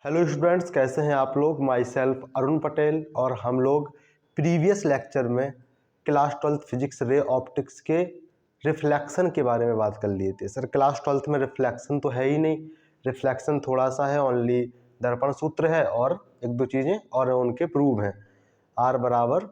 Hello students, कैसे हैं आप लोग। माई सेल्फ अरुण पटेल और हम लोग प्रीवियस लेक्चर में class 12th physics ray optics के रिफ्लेक्शन के बारे में बात कर लिए थे। सर क्लास 12th में रिफ्लेक्शन तो है ही नहीं, रिफ्लेक्शन थोड़ा सा है, ओनली दर्पण सूत्र है और एक दो चीज़ें और उनके प्रूव हैं। R बराबर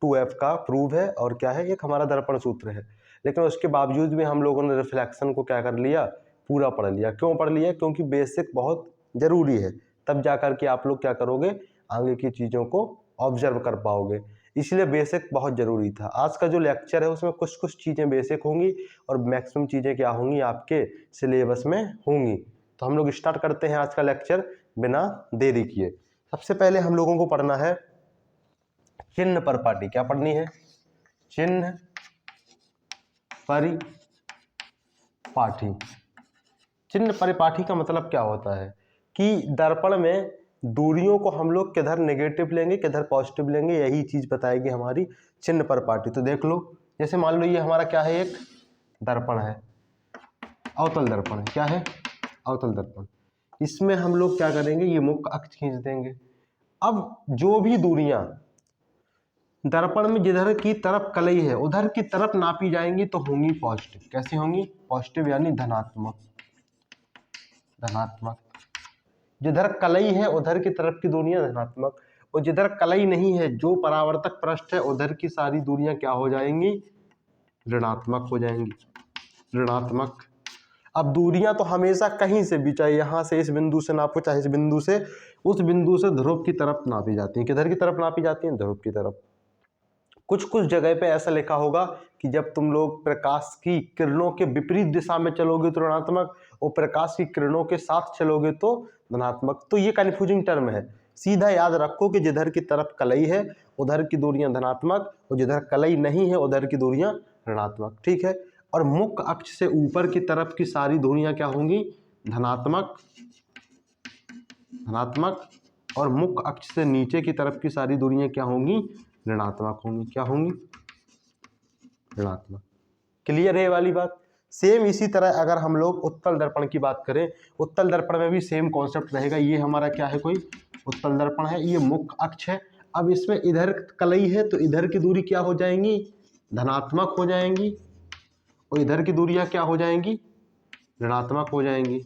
2F का प्रूव है और क्या है, एक हमारा दर्पण सूत्र है। लेकिन उसके बावजूद भी हम लोगों ने रिफ्लेक्शन को क्या कर लिया, पूरा पढ़ लिया। क्यों पढ़ लिया? क्योंकि बेसिक बहुत ज़रूरी है, तब जा कर के आप लोग क्या करोगे, आगे की चीज़ों को ऑब्जर्व कर पाओगे। इसलिए बेसिक बहुत ज़रूरी था। आज का जो लेक्चर है उसमें कुछ कुछ चीज़ें बेसिक होंगी और मैक्सिमम चीज़ें क्या होंगी, आपके सिलेबस में होंगी। तो हम लोग स्टार्ट करते हैं आज का लेक्चर बिना देरी किए। सबसे पहले हम लोगों को पढ़ना है चिन्ह परिपाटी। क्या पढ़नी है? चिन्ह परिपाटी। चिन्ह परिपाटी का मतलब क्या होता है कि दर्पण में दूरियों को हम लोग किधर नेगेटिव लेंगे किधर पॉजिटिव लेंगे, यही चीज बताएगी हमारी चिन्ह परिपाटी। तो देख लो, जैसे मान लो ये हमारा क्या है, एक दर्पण है, अवतल दर्पण है। क्या है? अवतल दर्पण। इसमें हम लोग क्या करेंगे, ये मुख्य अक्ष खींच देंगे। अब जो भी दूरियां दर्पण में जिधर की तरफ कलई है उधर की तरफ नापी जाएंगी तो होंगी पॉजिटिव। कैसी होंगी? पॉजिटिव यानी धनात्मक। धनात्मक। जिधर कलई है उधर की तरफ की दूरियां धनात्मक, और जिधर कलई नहीं है, जो परावर्तक पृष्ठ है, उधर की सारी दूरियां क्या हो जाएंगी, ऋणात्मक हो जाएंगी। ऋणात्मक। अब दूरियां तो हमेशा कहीं से भी, चाहे यहां से इस बिंदु से नापो चाहे इस बिंदु से, उस बिंदु से ध्रुव की तरफ नापी जाती है। किधर की तरफ नापी जाती है? ध्रुव की तरफ। कुछ कुछ जगह पे ऐसा लिखा होगा कि जब तुम लोग प्रकाश की किरणों के विपरीत दिशा में चलोगे तो ऋणात्मक, और प्रकाश की किरणों के साथ चलोगे तो धनात्मक। तो ये कंफ्यूजिंग टर्म है। सीधा याद रखो कि जिधर की तरफ कलई है उधर की दूरियां धनात्मक, और जिधर कलई नहीं है उधर की दूरियां ऋणात्मक। ठीक है। और मुख्य अक्ष से ऊपर की तरफ की सारी दूरियां क्या होंगी, धनात्मक। धनात्मक। और मुख्य अक्ष से नीचे की तरफ की सारी दूरियां क्या होंगी, ऋणात्मक होंगी। क्या होंगी? ऋणात्मक। क्लियर है ये वाली बात? सेम इसी तरह अगर हम लोग उत्तल दर्पण की बात करें, उत्तल दर्पण में भी सेम कॉन्सेप्ट रहेगा। ये हमारा क्या है, कोई उत्तल दर्पण है, ये मुख्य अक्ष है। अब इसमें इधर कलई है तो इधर की दूरी क्या हो जाएंगी, धनात्मक हो जाएंगी, और इधर की दूरियां क्या हो जाएंगी, ऋणात्मक हो जाएंगी।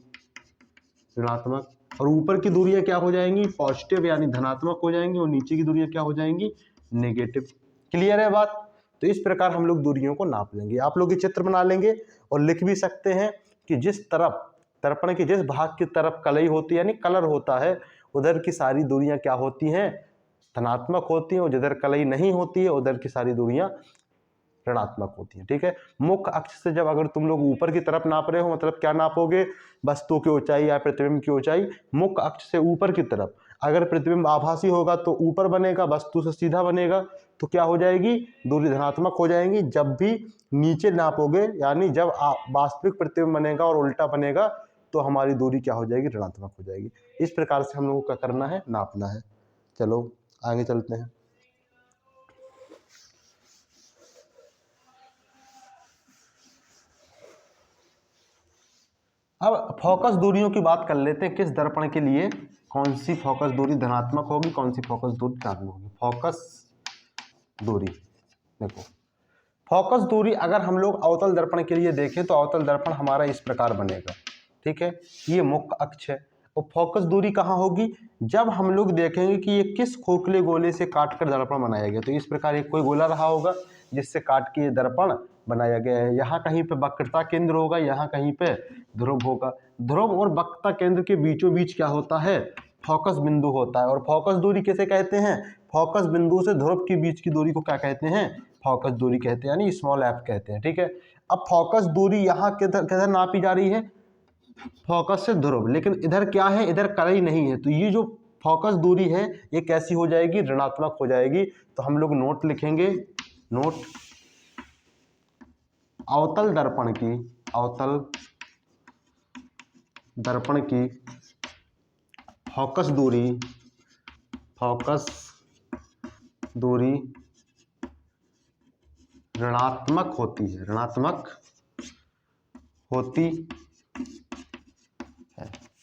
ऋणात्मक। और ऊपर की दूरियां क्या हो जाएंगी, पॉजिटिव यानी धनात्मक हो जाएंगी, और नीचे की दूरियां क्या हो जाएंगी, नेगेटिव। क्लियर है बात? तो इस प्रकार हम लोग दूरियों को नाप लेंगे। आप लोग ये चित्र बना लेंगे और लिख भी सकते हैं कि जिस तरफ दर्पण के जिस भाग की तरफ कलई होती है यानी कलर होता है, उधर की सारी दूरियां क्या होती हैं, धनात्मक होती हैं, और जिधर कलई नहीं होती है उधर की सारी दूरियां ऋणात्मक होती है। ठीक है। मुख्य अक्ष से जब अगर तुम लोग ऊपर की तरफ नाप रहे हो, मतलब क्या नापोगे, वस्तु की ऊंचाई या प्रतिबिंब की ऊंचाई मुख्य अक्ष से ऊपर की तरफ। अगर प्रतिबिंब आभासी होगा तो ऊपर बनेगा, वस्तु से सीधा बनेगा तो क्या हो जाएगी, दूरी धनात्मक हो जाएगी। जब भी नीचे नापोगे यानी जब वास्तविक प्रतिबिंब बनेगा और उल्टा बनेगा तो हमारी दूरी क्या हो जाएगी, ऋणात्मक हो जाएगी। इस प्रकार से हम लोगों को क्या करना है, नापना है। चलो आगे चलते हैं। अब फोकस दूरियों की बात कर लेते हैं। किस दर्पण के लिए कौन सी फोकस दूरी धनात्मक होगी, कौन सी फोकस दूरी ऋणात्मक होगी। फोकस दूरी देखो, फोकस दूरी अगर हम लोग अवतल दर्पण के लिए देखें तो अवतल दर्पण हमारा इस प्रकार बनेगा। ठीक है। ये मुख्य अक्ष है। और फोकस दूरी कहाँ होगी, जब हम लोग देखेंगे कि ये किस खोखले गोले से काट कर दर्पण बनाया गया। तो इस प्रकार एक कोई गोला रहा होगा जिससे काट के ये दर्पण बनाया गया है। यहाँ कहीं पे वक्रता केंद्र होगा, यहाँ कहीं पे ध्रुव होगा। ध्रुव और वक्रता केंद्र के बीचों बीच क्या होता है, फोकस बिंदु होता है। और फोकस दूरी किसे कहते हैं, फोकस बिंदु से ध्रुव के बीच की दूरी को क्या कहते हैं, फोकस दूरी कहते हैं, यानी स्मॉल एफ कहते हैं। ठीक है। अब फोकस दूरी यहाँ किधर नापी जा रही है, फोकस से ध्रुव, लेकिन इधर क्या है, इधर कलई नहीं है। तो ये जो फोकस दूरी है ये कैसी हो जाएगी, ऋणात्मक हो जाएगी। तो हम लोग नोट लिखेंगे, नोट अवतल दर्पण की, अवतल दर्पण की फोकस दूरी, फोकस दूरी ऋणात्मक होती है, ऋणात्मक होती है।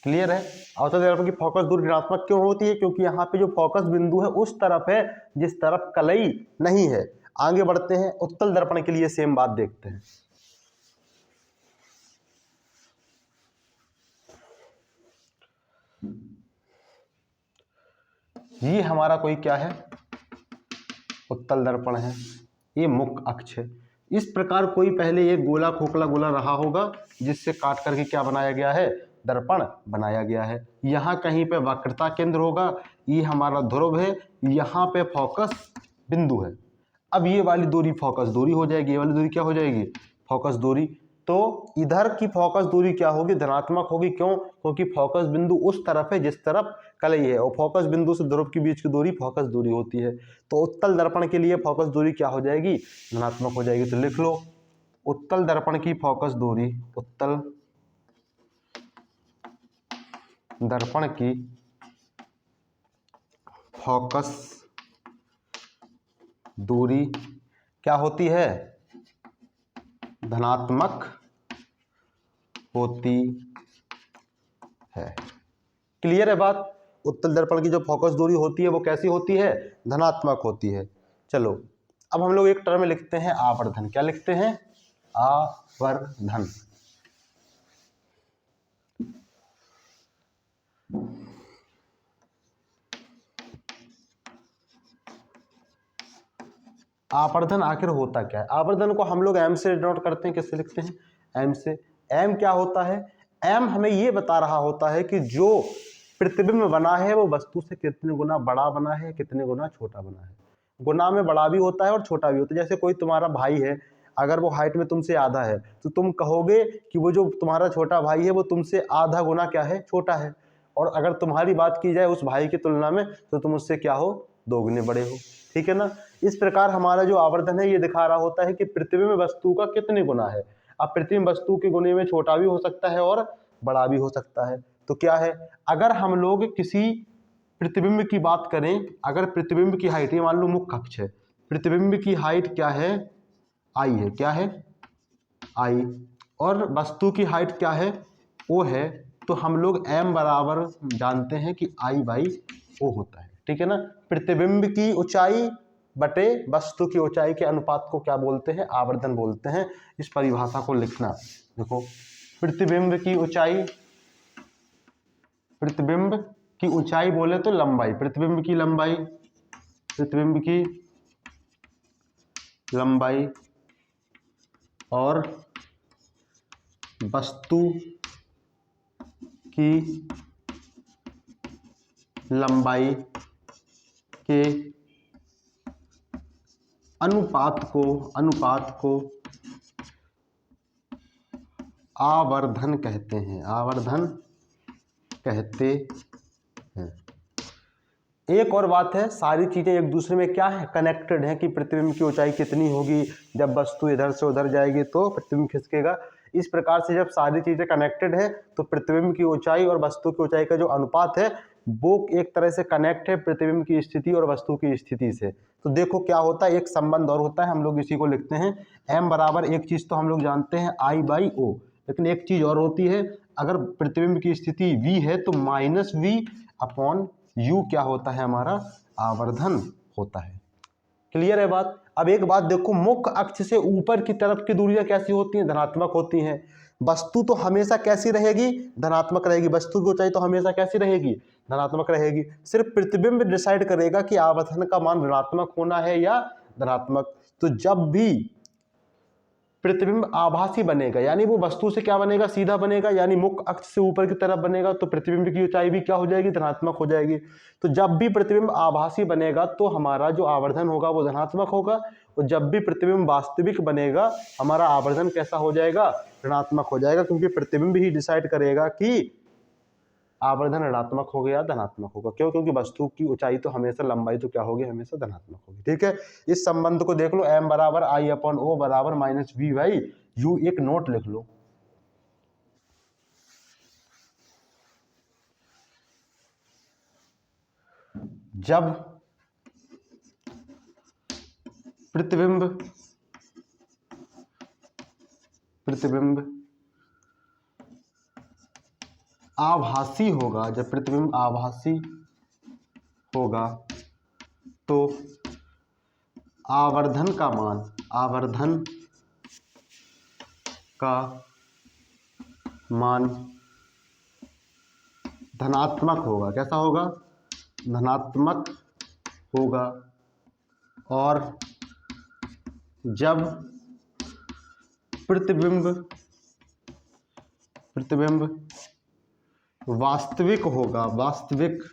क्लियर है। अवतल दर्पण की फोकस दूरी ऋणात्मक क्यों होती है? क्योंकि यहाँ पे जो फोकस बिंदु है उस तरफ है जिस तरफ कलई नहीं है। आगे बढ़ते हैं, उत्तल दर्पण के लिए सेम बात देखते हैं। ये हमारा कोई क्या है? उत्तल दर्पण है। ये मुख्य अक्ष है। इस प्रकार कोई पहले एक गोला खोखला गोला रहा होगा जिससे काट करके क्या बनाया गया है? दर्पण बनाया गया है। यहाँ कहीं पे वक्रता केंद्र होगा, ये हमारा ध्रुव है, यहाँ पे फोकस बिंदु है। अब ये वाली दूरी फोकस दूरी हो जाएगी, ये वाली दूरी क्या हो जाएगी? फोकस दूरी। तो इधर की फोकस दूरी क्या होगी? धनात्मक होगी। क्यों? क्योंकि फोकस बिंदु उस तरफ है जिस तरफ कलई है, और फोकस बिंदु से ध्रुव के बीच की दूरी फोकस दूरी होती है। तो उत्तल दर्पण के लिए फोकस दूरी क्या हो जाएगी? धनात्मक हो जाएगी। तो लिख लो, उत्तल दर्पण की फोकस दूरी, उत्तल दर्पण की फोकस दूरी क्या होती है? धनात्मक होती है। क्लियर है बात? उत्तल दर्पण की जो फोकस दूरी होती है वो कैसी होती है? धनात्मक होती है। चलो अब हम लोग एक टर्म लिखते हैं आवर्धन। क्या लिखते हैं? आवर्धन। आवर्धन आखिर होता क्या है? आवर्धन को हम लोग एम से डिनोट करते हैं। किससे लिखते हैं? एम से। एम क्या होता है? एम हमें ये बता रहा होता है कि जो प्रतिबिंब बना है वो वस्तु से कितने गुना बड़ा बना है, कितने गुना छोटा बना है। गुना में बड़ा भी होता है और छोटा भी होता है। जैसे कोई तुम्हारा भाई है, अगर वो हाइट में तुमसे आधा है तो तुम कहोगे कि वो जो तुम्हारा छोटा भाई है वो तुमसे आधा गुना क्या है? छोटा है। और अगर तुम्हारी बात की जाए उस भाई की तुलना में तो तुम उससे क्या हो? दोगुने बड़े हो। ठीक है ना? इस प्रकार हमारा जो आवर्धन है ये दिखा रहा होता है कि प्रतिबिंब वस्तु का कितने गुना है। अब प्रतिबिंब वस्तु के गुने में छोटा भी हो सकता है और बड़ा भी हो सकता है। तो क्या है, अगर हम लोग किसी प्रतिबिंब की बात करें, अगर प्रतिबिंब की हाइट, ये मान लो मुख्य अक्ष है, प्रतिबिंब की हाइट क्या है? आई है। क्या है? आई। और वस्तु की हाइट क्या है? ओ है। तो हम लोग m बराबर जानते हैं कि I बाई ओ होता है। ठीक है ना? प्रतिबिंब की ऊंचाई बटे वस्तु की ऊंचाई के अनुपात को क्या बोलते हैं? आवर्धन बोलते हैं। इस परिभाषा को लिखना। देखो, प्रतिबिंब की ऊंचाई, प्रतिबिंब की ऊंचाई बोले तो लंबाई, प्रतिबिंब की लंबाई, प्रतिबिंब की लंबाई और वस्तु की लंबाई के अनुपात को आवर्धन कहते हैं। आवर्धन कहते हैं। एक और बात है, सारी चीजें एक दूसरे में क्या है? कनेक्टेड है कि प्रतिबिंब की ऊंचाई कितनी होगी, जब वस्तु इधर से उधर जाएगी तो प्रतिबिंब खिसकेगा। इस प्रकार से जब सारी चीजें कनेक्टेड है तो प्रतिबिंब की ऊंचाई और वस्तु की ऊंचाई का जो अनुपात है वो एक तरह से कनेक्ट है प्रतिबिंब की स्थिति और वस्तु की स्थिति से। तो देखो क्या होता है, एक संबंध और होता है, हम लोग इसी को लिखते हैं m बराबर, एक चीज तो हम लोग जानते हैं I बाई ओ, लेकिन एक चीज और होती है, अगर प्रतिबिंब की स्थिति v है तो माइनस v अपॉन u क्या होता है? हमारा आवर्धन होता है। क्लियर है बात? अब एक बात देखो, मुख्य अक्ष से ऊपर की तरफ की दूरियां कैसी होती हैं? धनात्मक होती हैं। वस्तु तो हमेशा कैसी रहेगी? धनात्मक रहेगी। वस्तु की ऊंचाई तो हमेशा कैसी रहेगी? धनात्मक रहेगी। सिर्फ प्रतिबिंब डिसाइड करेगा कि आवर्धन का मान ऋणात्मक होना है या धनात्मक। तो जब भी प्रतिबिंब आभासी बनेगा, यानी वो वस्तु से क्या बनेगा? सीधा बनेगा, यानी मुख्य अक्ष से ऊपर की तरफ बनेगा, तो प्रतिबिंब की ऊंचाई भी क्या हो जाएगी? धनात्मक हो जाएगी। तो जब भी प्रतिबिंब आभासी बनेगा तो हमारा जो आवर्धन होगा वो धनात्मक होगा, और जब भी प्रतिबिंब वास्तविक बनेगा हमारा आवर्धन कैसा हो जाएगा? ऋणात्मक हो जाएगा, क्योंकि प्रतिबिंब ही डिसाइड करेगा कि आवर्धन ऋणात्मक होगा या धनात्मक होगा। क्यों? क्योंकि वस्तु की ऊंचाई तो हमेशा, लंबाई तो क्या होगी? हमेशा धनात्मक होगी। ठीक है? इस संबंध को देख लो, m बराबर I अपॉन ओ बराबर माइनस वी बाई यू। एक नोट लिख लो, जब प्रतिबिंब आभासी होगा, जब प्रतिबिंब आभासी होगा तो आवर्धन का मान, आवर्धन का मान धनात्मक होगा। कैसा होगा? धनात्मक होगा। और जब प्रतिबिंब वास्तविक होगा, वास्तविक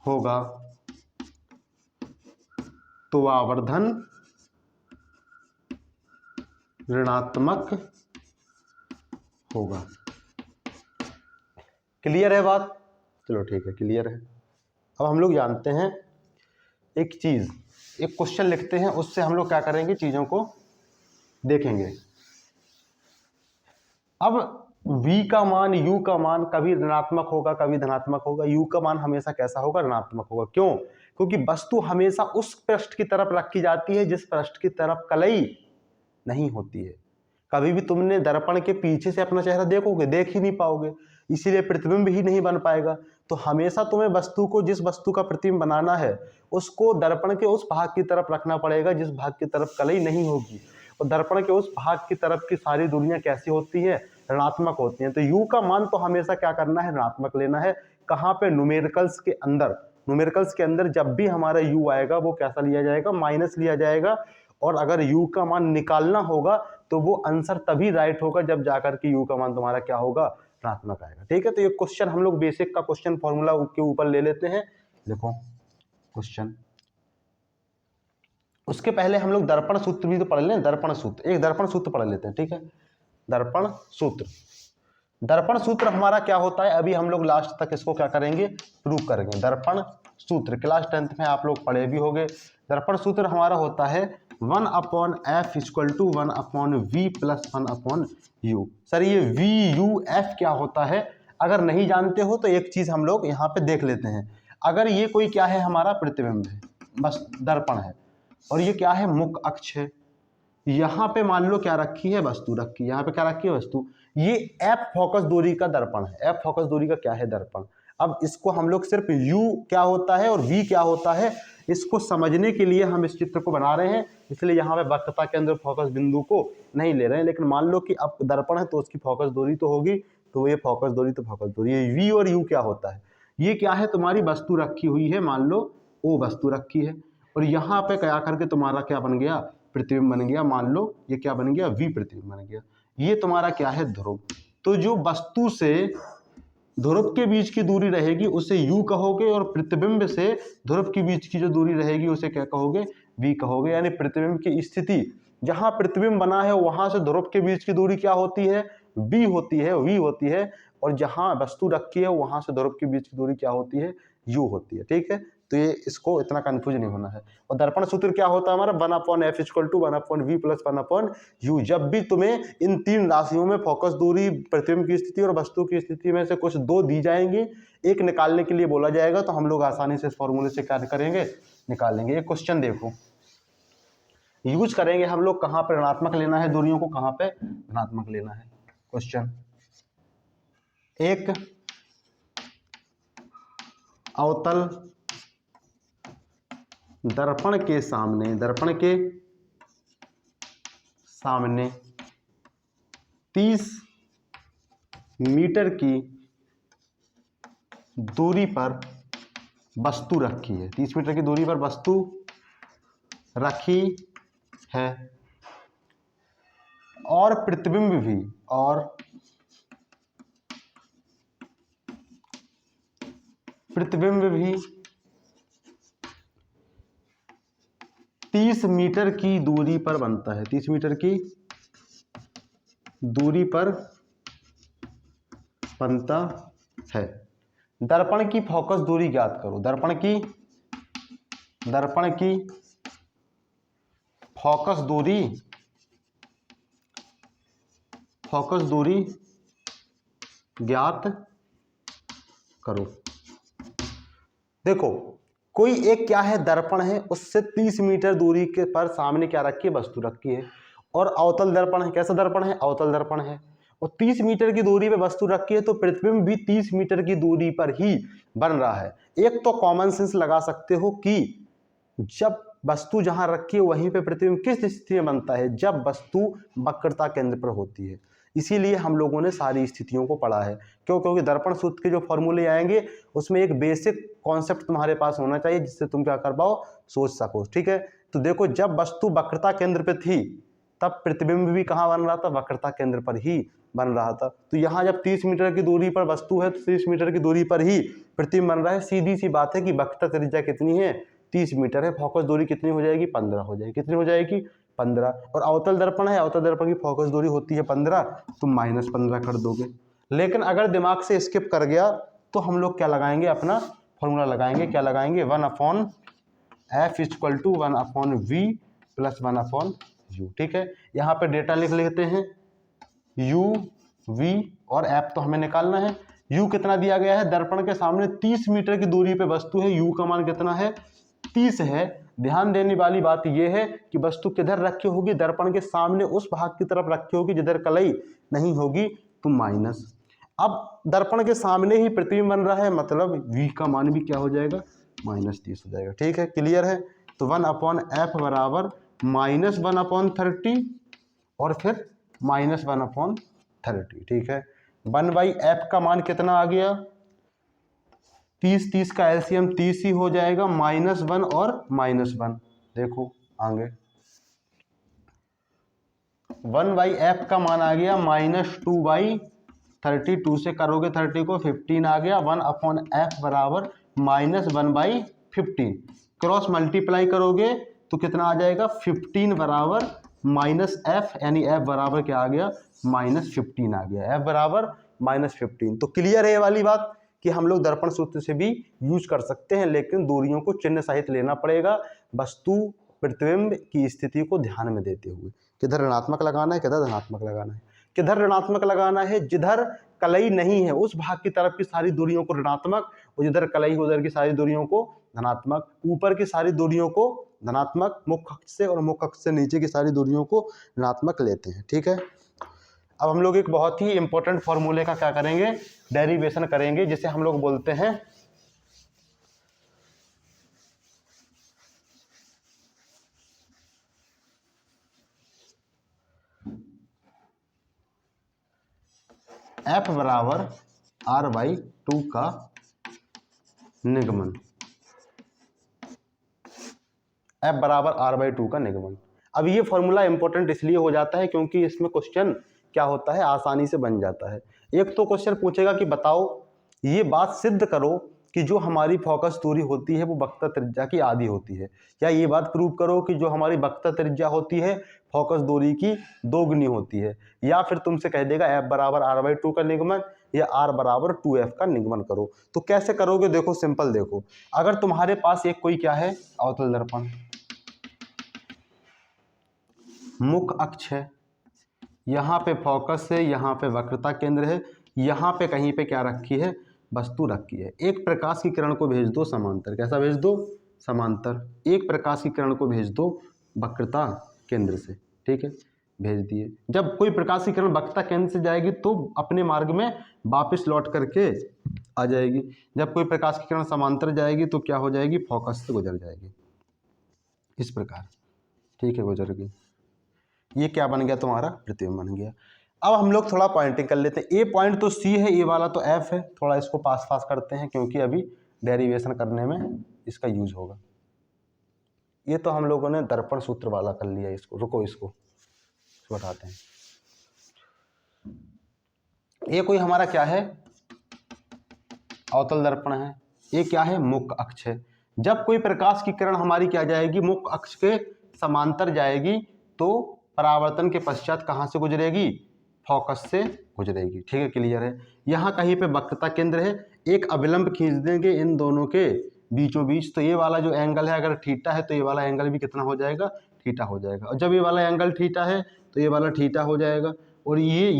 होगा तो आवर्धन ऋणात्मक होगा। क्लियर है बात? चलो ठीक है, क्लियर है। अब हम लोग जानते हैं एक चीज, एक क्वेश्चन लिखते हैं, उससे हम लोग क्या करेंगे, चीजों को देखेंगे। अब v का मान, u का मान कभी ऋणात्मक होगा, कभी धनात्मक होगा। u का मान हमेशा कैसा होगा? ऋणात्मक होगा। क्यों? क्योंकि वस्तु हमेशा उस पृष्ठ की तरफ रखी जाती है जिस पृष्ठ की तरफ कलई नहीं होती है। कभी भी तुमने दर्पण के पीछे से अपना चेहरा देखोगे, देख ही नहीं पाओगे, इसीलिए प्रतिबिंब ही नहीं बन पाएगा। तो हमेशा तुम्हें वस्तु को, जिस वस्तु का प्रतिबिंब बनाना है, उसको दर्पण के उस भाग की तरफ रखना पड़ेगा जिस भाग की तरफ कलई नहीं होगी। और दर्पण के उस भाग की तरफ की सारी दूरियां कैसी होती है? ऋणात्मक होती हैं। तो u का मान तो हमेशा क्या करना है? ऋणात्मक लेना है। कहाँ पे? न्यूमेरिकल्स के अंदर। न्यूमेरिकल्स के अंदर जब भी हमारा u आएगा वो कैसा लिया जाएगा? माइनस लिया जाएगा। और अगर u का मान निकालना होगा तो वो आंसर तभी राइट होगा जब जाकर के u का मान तुम्हारा क्या होगा? ऋणात्मक आएगा। ठीक है, तो ये क्वेश्चन हम लोग बेसिक का क्वेश्चन फॉर्मूला के ऊपर ले लेते हैं। देखो क्वेश्चन, उसके पहले हम लोग दर्पण सूत्र भी तो पढ़ लें। दर्पण सूत्र, एक दर्पण सूत्र पढ़ लेते हैं। ठीक है, दर्पण सूत्र। दर्पण सूत्र हमारा क्या होता है? अभी हम लोग लास्ट तक इसको क्या करेंगे? प्रूव करेंगे। दर्पण सूत्र क्लास 10th में आप लोग पढ़े भी होंगे। दर्पण सूत्र हमारा होता है 1/f = 1/v + 1/u। सर ये VUF क्या होता है? अगर नहीं जानते हो तो एक चीज हम लोग यहाँ पे देख लेते हैं। अगर ये कोई क्या है? हमारा प्रतिबिंब है, बस दर्पण है, और ये क्या है? मुख्य अक्ष है। यहाँ पे मान लो क्या रखी है? वस्तु रखी है। यहाँ पे क्या रखी है? वस्तु। ये F फोकस दूरी का दर्पण है। F फोकस दूरी का क्या है? दर्पण। अब इसको हम लोग सिर्फ U क्या होता है और V क्या होता है, इसको समझने के लिए हम इस चित्र को बना रहे हैं। इसलिए यहाँ पे वक्रता के अंदर फोकस बिंदु को नहीं ले रहे हैं। लेकिन मान लो कि अब दर्पण है तो उसकी फोकस दूरी तो होगी, तो ये फोकस दूरी तो फोकस दूरी। ये V और U क्या होता है? ये क्या है? तुम्हारी वस्तु रखी हुई है, मान लो O वस्तु रखी है, और यहाँ पे क्या करके तुम्हारा क्या बन गया? प्रतिबिंब बन गया। मान लो ये क्या बन गया? V प्रतिबिंब बन गया। ये तुम्हारा क्या है? ध्रुव। तो जो वस्तु से ध्रुव के बीच की दूरी रहेगी उसे U कहोगे, और प्रतिबिंब से ध्रुव के बीच की जो दूरी रहेगी उसे क्या कहोगे? V कहोगे। यानी प्रतिबिंब की स्थिति, जहां प्रतिबिंब बना है वहां से ध्रुव के बीच की दूरी क्या होती है? V होती है, V होती है। और जहां वस्तु रखी है वहां से ध्रुव के बीच की दूरी क्या होती है? U होती है। ठीक है, तो ये इसको इतना कंफ्यूज नहीं होना है। और दर्पण सूत्र क्या होता है हमारा? 1/f = 1/v + 1/u। जब भी तुम्हें इन तीन राशियों में फोकस दूरी, प्रतिबिंब की स्थिति और वस्तु की स्थिति में से कुछ दो दी जाएंगी, एक निकालने के लिए बोला जाएगा, तो हम लोग आसानी से इस फॉर्मूले से क्या करेंगे? निकाल लेंगे। एक क्वेश्चन देखो, यूज करेंगे हम लोग कहाँ पर ऋणात्मक लेना है दूरियों को, कहाँ पे धनात्मक लेना है। क्वेश्चन, एक अवतल दर्पण के सामने, दर्पण के सामने 30 मीटर की दूरी पर वस्तु रखी है। 30 मीटर की दूरी पर वस्तु रखी है और प्रतिबिंब भी, और प्रतिबिंब भी 30 मीटर की दूरी पर बनता है। 30 मीटर की दूरी पर बनता है। दर्पण की फोकस दूरी ज्ञात करो। दर्पण की फोकस दूरी ज्ञात करो। देखो, कोई एक क्या है? दर्पण है, उससे 30 मीटर दूरी के पर सामने क्या रखी है? वस्तु रखी है। और अवतल दर्पण है। कैसा दर्पण है? अवतल दर्पण है। और 30 मीटर की दूरी पे वस्तु रखी है तो प्रतिबिंब भी 30 मीटर की दूरी पर ही बन रहा है। एक तो कॉमन सेंस लगा सकते हो कि जब वस्तु जहां रखी है वहीं पे प्रतिबिंब किस स्थिति में बनता है, जब वस्तु वक्रता केंद्र पर होती है। इसीलिए हम लोगों ने सारी स्थितियों को पढ़ा है। क्यों? क्योंकि दर्पण सूत्र के जो फॉर्मूले आएंगे उसमें एक बेसिक कॉन्सेप्ट तुम्हारे पास होना चाहिए जिससे तुम क्या कर पाओ, सोच सको। ठीक है, तो देखो जब वस्तु वक्रता केंद्र पे थी तब प्रतिबिंब भी कहाँ बन रहा था, वक्रता केंद्र पर ही बन रहा था। तो यहाँ जब 30 मीटर की दूरी पर वस्तु है तो 30 मीटर की दूरी पर ही प्रतिबिंब बन रहा है। सीधी सी बात है कि वक्रता त्रिज्या कितनी है, 30 मीटर है, फोकस दूरी कितनी हो जाएगी, 15 हो जाएगी। कितनी हो जाएगी, 15। और अवतल दर्पण है, अवतल दर्पण की फोकस दूरी होती है 15, तुम -15 कर दोगे। लेकिन अगर दिमाग से स्किप कर गया तो हम लोग क्या लगाएंगे, अपना फॉर्मूला लगाएंगे। क्या लगाएंगे, 1/f = 1/v + 1/u। ठीक है, यहाँ पे डेटा लिख लेते हैं, u, v और f तो हमें निकालना है। u कितना दिया गया है, दर्पण के सामने 30 मीटर की दूरी पे वस्तु है, u का मान कितना है, 30 है। ध्यान देने वाली बात यह है कि वस्तु किधर रखी होगी, दर्पण के सामने उस भाग की तरफ रखी होगी जिधर कलई नहीं होगी, तो माइनस। अब दर्पण के सामने ही प्रतिबिंब बन रहा है, मतलब v का मान भी क्या हो जाएगा, -30 हो जाएगा। ठीक है, क्लियर है। तो 1/f बराबर -1/30 और फिर -1/30। ठीक है, 1/f का मान कितना आ गया, 30 का एलसीएम 30 ही हो जाएगा, -1 और -1। देखो आगे 1/f का मान आ गया -2/30, 2 से करोगे 30 को 15 आ गया। 1/f बराबर -1/15, क्रॉस मल्टीप्लाई करोगे तो कितना आ जाएगा, 15 बराबर -f, यानी f बराबर क्या आ गया, -15 आ गया, f बराबर -15। तो क्लियर है ये वाली बात कि हम लोग दर्पण सूत्र से भी यूज कर सकते हैं, लेकिन दूरियों को चिन्ह सहित लेना पड़ेगा, वस्तु प्रतिबिंब की स्थिति को ध्यान में देते हुए। किधर ऋणात्मक लगाना है, किधर धनात्मक लगाना है। किधर ऋणात्मक लगाना है, जिधर कलई नहीं है उस भाग की तरफ की सारी दूरियों को ऋणात्मक, और जिधर कलई है उधर की सारी दूरियों को धनात्मक। ऊपर की सारी दूरियों को धनात्मक मुख्य अक्ष से, और मुख्य अक्ष से नीचे की सारी दूरियों को ऋणात्मक लेते हैं। ठीक है, अब हम लोग एक बहुत ही इंपॉर्टेंट फॉर्मूले का क्या करेंगे, डेरिवेशन करेंगे, जिसे हम लोग बोलते हैं f बराबर r/2 का निगमन। f बराबर r/2 का निगमन। अब ये फॉर्मूला इंपॉर्टेंट इसलिए हो जाता है क्योंकि इसमें क्वेश्चन क्या होता है, आसानी से बन जाता है। एक तो क्वेश्चन पूछेगा कि बताओ, ये बात सिद्ध करो कि जो हमारी फोकस दूरी होती है वो वक्रता त्रिज्या की आधी होती है, या ये बात प्रूव करो कि जो हमारी वक्रता त्रिज्या होती है फोकस दूरी की दोगुनी होती है, या फिर तुमसे कह देगा f बराबर r/2 का निगमन या r बराबर 2f का निगमन करो। तो कैसे करोगे, देखो सिंपल, देखो अगर तुम्हारे पास एक कोई क्या है, अवतल दर्पण, मुख्य अक्ष है, यहाँ पे फोकस है, यहाँ पे वक्रता केंद्र है, यहाँ पे कहीं पे क्या रखी है, वस्तु रखी है। एक प्रकाश की किरण को भेज दो समांतर, कैसा भेज दो, समांतर। एक प्रकाश की किरण को भेज दो वक्रता केंद्र से, ठीक है, भेज दिए। जब कोई प्रकाश की किरण वक्रता केंद्र से जाएगी तो अपने मार्ग में वापस लौट करके आ जाएगी। जब कोई प्रकाश की किरण समांतर जाएगी तो क्या हो जाएगी, फोकस से गुजर जाएगी, इस प्रकार। ठीक है, गुजर गई। ये क्या बन गया, तुम्हारा प्रतिबिंब बन गया। अब हम लोग थोड़ा पॉइंटिंग कर लेते हैं। ए पॉइंट तो सी है, ए वाला तो एफ है, थोड़ा इसको पास पास करते हैं क्योंकि अभी डेरिवेशन करने में इसका यूज होगा। ये तो हम लोगों ने दर्पण सूत्र वाला कर लिया, इसको रुको, इसको बताते हैं। ये कोई हमारा क्या है, अवतल दर्पण है। ये क्या है, मुख्य अक्ष है। जब कोई प्रकाश की किरण हमारी क्या जाएगी, मुख्य अक्ष के समांतर जाएगी तो परावर्तन के पश्चात कहाँ से गुजरेगी, फोकस से गुजरेगी। ठीक है, क्लियर है। यहाँ कहीं पे वक्रता केंद्र है, एक अभिलंब खींच देंगे इन दोनों के बीचों बीच, तो ये वाला जो एंगल है अगर थीटा है तो ये वाला एंगल भी कितना हो जाएगा, थीटा हो जाएगा। और जब ये वाला एंगल थीटा है तो ये वाला थीटा हो जाएगा। और ये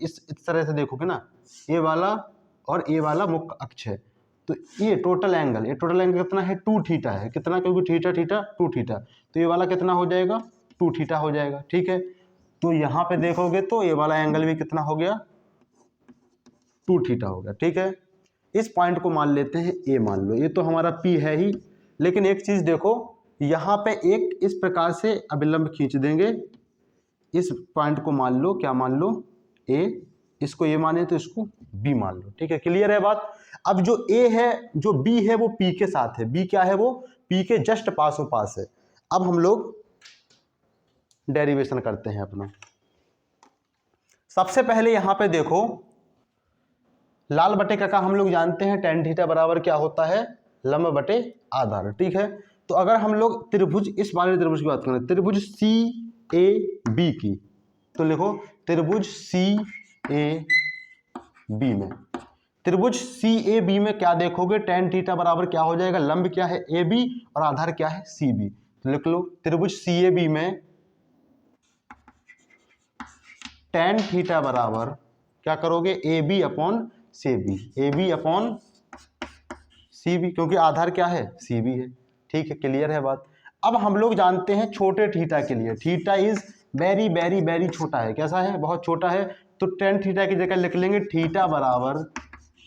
इस तरह से देखोगे ना, ये वाला और ये वाला मुख्य अक्ष है, तो ये टोटल एंगल कितना है, 2 थीटा है। कितना, क्योंकि थीटा थीटा 2 थीटा, तो ये वाला कितना हो जाएगा, 2 थीटा हो जाएगा। ठीक है, तो यहाँ पे देखोगे तो ये वाला एंगल भी कितना हो गया, 2 थीटा हो गया। ठीक है, इस पॉइंट को मान लेते हैं ए मान लो, ये तो हमारा P है ही, लेकिन एक चीज देखो यहाँ पे एक इस प्रकार से अभिलंब खींच देंगे, इस पॉइंट को मान लो, क्या मान लो, A, इसको ए माने तो इसको B मान लो। ठीक है, क्लियर है बात। अब जो A है, जो B है वो P के साथ है, B क्या है, वो P के जस्ट पासों पास है। अब हम लोग डेरिवेशन करते हैं अपना। सबसे पहले यहां पे देखो लाल बटे का हम लोग जानते हैं tan थीटा बराबर क्या होता है, लंब बटे आधार। ठीक है, तो अगर हम लोग त्रिभुज, इस वाले त्रिभुज की बात करें, त्रिभुज CAB की, तो लिखो त्रिभुज CAB में, त्रिभुज CAB में क्या देखोगे, tan थीटा बराबर क्या हो जाएगा, लंब क्या है AB और आधार क्या है CB। तो लिख लो त्रिभुज CAB में tan थीटा बराबर क्या करोगे, AB upon CB, AB upon CB, क्योंकि आधार क्या है CB है। ठीक है, क्लियर है बात। अब हम लोग जानते हैं छोटे थीटा के लिए, theta is very very very छोटा है, कैसा है, बहुत छोटा है, तो tan थीटा की जगह लिख लेंगे थीटा बराबर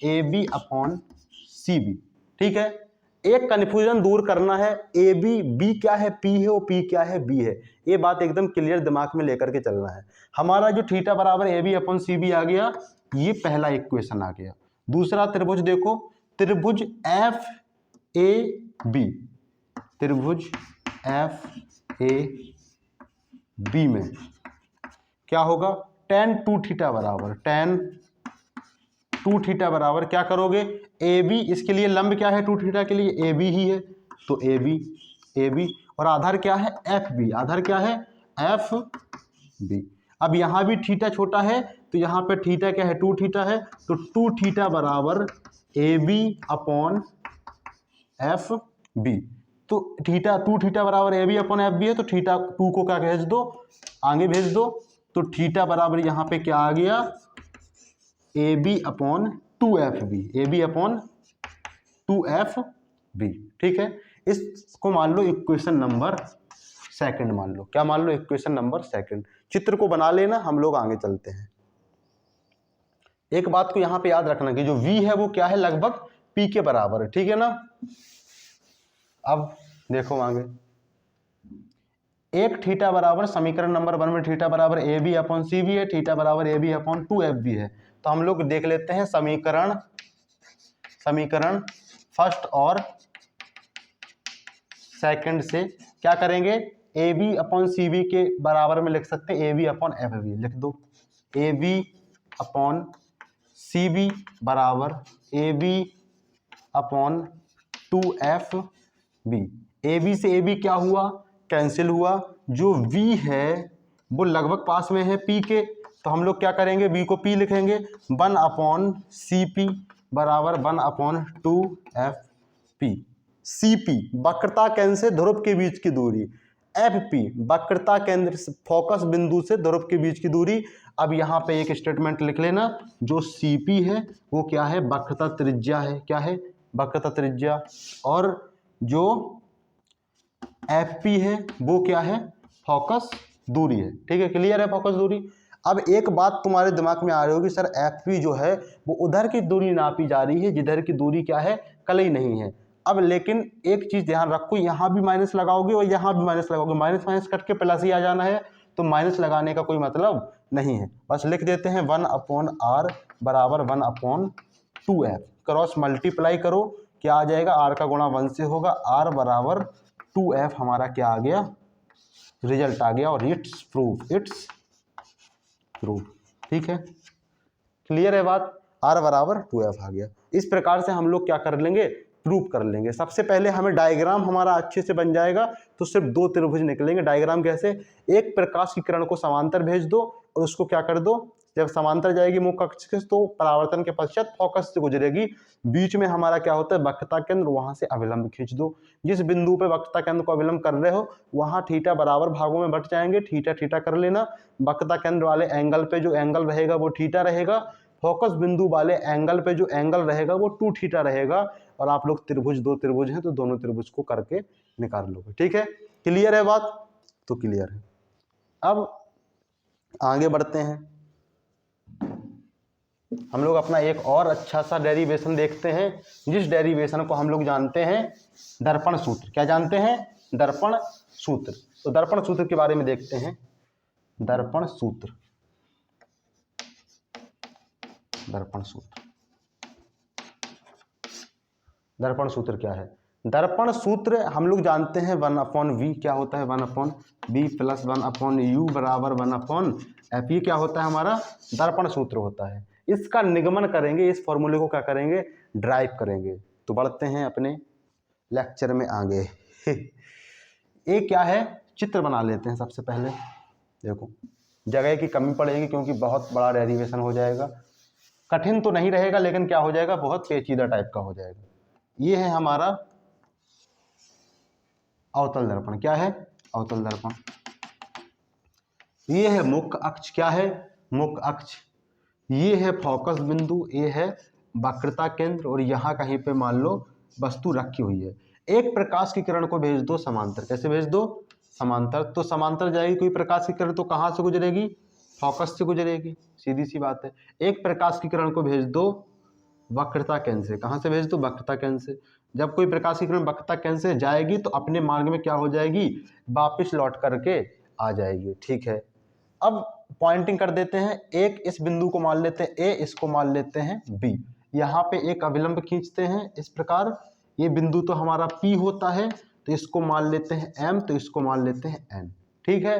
AB अपॉन CB। ठीक है, एक कन्फ्यूजन दूर करना है, AB B क्या है, P है, वो P क्या है, B है, ये बात एकदम क्लियर दिमाग में लेकर के चलना है। हमारा जो थीटा बराबर AB अपॉन CB आ गया, ये पहला इक्वेशन आ गया। दूसरा त्रिभुज देखो, त्रिभुज FAB, त्रिभुज FAB में क्या होगा, tan 2 थीटा बराबर, tan 2 थीटा बराबर क्या करोगे, AB, इसके लिए लंब क्या है 2 थीटा के लिए, AB ही है, तो AB और आधार क्या है FB, आधार क्या है FB। अब यहाँ भी थीटा छोटा है, तो यहाँ पे थीटा क्या है 2 थीटा है, तो 2 थीटा बराबर AB अपॉन FB। तो थीटा 2 थीटा बराबर AB अपॉन FB है, तो थीटा 2 को क्या भेज दो, आगे भेज दो, तो थीटा बराबर यहाँ पे क्या आ गया, AB upon 2FB, AB upon 2FB। ठीक है, इसको मान लो इक्वेशन नंबर सेकंड मान लो, क्या मान लो, इक्वेशन नंबर सेकंड। चित्र को बना लेना, हम लोग आगे चलते हैं। एक बात को यहां पे याद रखना कि जो V है वो क्या है, लगभग P के बराबर है। ठीक है ना। अब देखो आगे, एक थीटा बराबर, समीकरण नंबर 1 में थीटा बराबर AB अपॉन CB है, थीटा बराबर AB अपॉन 2FB है। तो हम लोग देख लेते हैं समीकरण फर्स्ट और सेकंड से, क्या करेंगे, AB अपॉन CB के बराबर में लिख सकते हैं AB अपॉन FB, लिख दो AB अपॉन CB बराबर AB अपॉन 2FB। AB से AB क्या हुआ, कैंसिल हुआ, जो V है वो लगभग पास में है P के, तो हम लोग क्या करेंगे, B को P लिखेंगे, 1 अपॉन CP बराबर 1 अपॉन 2FP। CP वक्रता केंद्र से ध्रुव के बीच की दूरी, FP वक्रता केंद्र से फोकस बिंदु से ध्रुव के बीच की दूरी। अब यहाँ पे एक स्टेटमेंट लिख लेना, जो CP है वो क्या है, वक्रता त्रिज्या है, क्या है, वक्रता त्रिज्या, और जो FP है वो क्या है, फोकस दूरी है। ठीक है, क्लियर है, फोकस दूरी। अब एक बात तुम्हारे दिमाग में आ रही होगी, सर FP जो है वो उधर की दूरी नापी जा रही है जिधर की दूरी क्या है, कलई नहीं है। अब लेकिन एक चीज ध्यान रखो, यहाँ भी माइनस लगाओगे और यहाँ भी माइनस लगाओगे, माइनस माइनस कट के प्लस ही आ जाना है, तो माइनस लगाने का कोई मतलब नहीं है। बस लिख देते हैं 1 अपॉन R बराबर 1 अपॉन 2F, क्रॉस मल्टीप्लाई करो, क्या आ जाएगा, R का गुणा 1 से होगा, R बराबर 2F हमारा क्या आ गया, रिजल्ट आ गया, और इट्स प्रूफ, ठीक है, क्लियर है बात, R बराबर 2F आ गया। इस प्रकार से हम लोग क्या कर लेंगे, प्रूफ कर लेंगे। सबसे पहले हमें डायग्राम हमारा अच्छे से बन जाएगा, तो सिर्फ 2 त्रिभुज निकलेंगे। डायग्राम कैसे, एक प्रकाश की किरण को समांतर भेज दो और उसको क्या कर दो, जब समांतर जाएगी मुख्य अक्ष से तो परावर्तन के पश्चात फोकस से गुजरेगी, बीच में हमारा क्या होता है, वक्रता केंद्र, वहां से अभिलंब खींच दो। जिस बिंदु पे वक्रता केंद्र को अभिलंब कर रहे हो वहां थीटा बराबर भागों में बट जाएंगे, थीटा थीटा कर लेना। वक्रता केंद्र वाले एंगल पे जो एंगल रहेगा वो थीटा रहेगा, फोकस बिंदु वाले एंगल पे जो एंगल रहेगा वो 2 थीटा रहेगा, और आप लोग त्रिभुज 2 त्रिभुज हैं तो दोनों त्रिभुज को करके निकाल लोगे। ठीक है, क्लियर है बात, तो क्लियर है। अब आगे बढ़ते हैं, हम लोग अपना एक और अच्छा सा डेरिवेशन देखते हैं, जिस डेरिवेशन को हम लोग जानते हैं दर्पण सूत्र। क्या जानते हैं? दर्पण सूत्र। तो दर्पण सूत्र के बारे में देखते हैं। दर्पण सूत्र, दर्पण सूत्र, दर्पण सूत्र क्या है? दर्पण सूत्र हम लोग जानते हैं 1/v क्या होता है? 1/b प्लस 1/u बराबर 1/f। ये क्या होता है? हमारा दर्पण सूत्र होता है। इसका निगमन करेंगे, इस फॉर्मूले को क्या करेंगे? ड्राइव करेंगे। तो बढ़ते हैं अपने लेक्चर में आगे। ये क्या है? चित्र बना लेते हैं सबसे पहले। देखो जगह की कमी पड़ेगी क्योंकि बहुत बड़ा डेरिवेशन हो जाएगा। कठिन तो नहीं रहेगा लेकिन क्या हो जाएगा? बहुत पेचीदा टाइप का हो जाएगा। ये है हमारा अवतल दर्पण। क्या है? अवतल दर्पण। ये है मुख्य अक्ष। क्या है? मुख्य अक्ष। ये है फोकस बिंदु, ये है वक्रता केंद्र, और यहाँ कहीं पे मान लो वस्तु रखी हुई है। एक प्रकाश की किरण को भेज दो समांतर। कैसे भेज दो? समांतर। तो समांतर जाएगी कोई प्रकाश की किरण तो कहाँ से गुजरेगी? फोकस से गुजरेगी, सीधी सी बात है। एक प्रकाश की किरण को भेज दो वक्रता केंद्र से। कहाँ से भेज दो? वक्रता केंद्र से। जब कोई प्रकाश की किरण वक्रता केंद्र से जाएगी तो अपने मार्ग में क्या हो जाएगी? वापस लौट करके आ जाएगी। ठीक है, अब पॉइंटिंग कर देते हैं। एक इस बिंदु को मान लेते हैं ए, इसको मान लेते हैं बी। यहाँ पे एक अभिलंब खींचते हैं इस प्रकार। ये बिंदु तो हमारा पी होता है, तो इसको मान लेते हैं एम, तो इसको मान लेते हैं एन। ठीक है,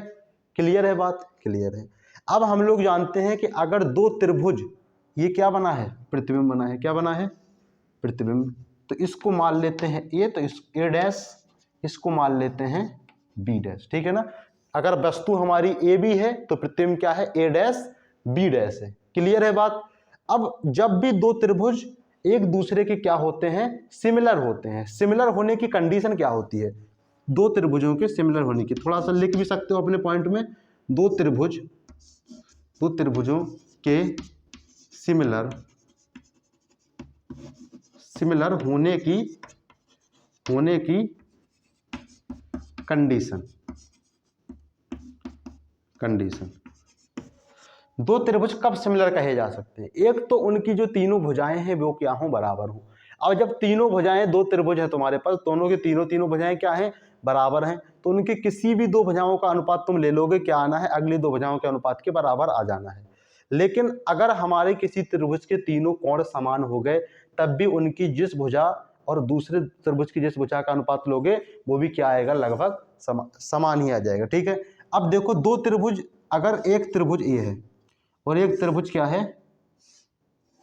क्लियर है बात? क्लियर है। अब हम लोग जानते हैं कि अगर दो त्रिभुज, ये क्या बना है? प्रतिबिंब बना है। क्या बना है? प्रतिबिंब। तो इसको मान लेते हैं ए, तो इस ए डैश, इसको मान लेते हैं बी डैश। ठीक है ना? अगर वस्तु हमारी ए बी है तो प्रतिबिंब क्या है? ए डैश बी डैश है। क्लियर है बात? अब जब भी दो त्रिभुज एक दूसरे के क्या होते हैं? सिमिलर होते हैं। सिमिलर होने की कंडीशन क्या होती है? दो त्रिभुजों के सिमिलर होने की, थोड़ा सा लिख भी सकते हो अपने पॉइंट में। दो त्रिभुजों के सिमिलर होने की कंडीशन। दो त्रिभुज कब सिमिलर कहे जा सकते हैं? एक तो उनकी जो तीनों भुजाएं हैं वो क्या हो? बराबर हो। और जब तीनों भुजाएं, दो त्रिभुज है तुम्हारे पास, दोनों के तीनों भुजाएं क्या हैं? बराबर हैं। तो उनके किसी भी दो भुजाओं का अनुपात तुम ले लोगे, क्या आना है? अगली दो भुजाओं के अनुपात के बराबर आ जाना है। लेकिन अगर हमारे किसी त्रिभुज के तीनों कोण समान हो गए, तब भी उनकी जिस भुजा और दूसरे त्रिभुज की जिस भुजा का अनुपात लोगे वो भी क्या आएगा? लगभग समान ही आ जाएगा। ठीक है, अब देखो दो त्रिभुज, अगर एक त्रिभुज ये है और एक त्रिभुज क्या है?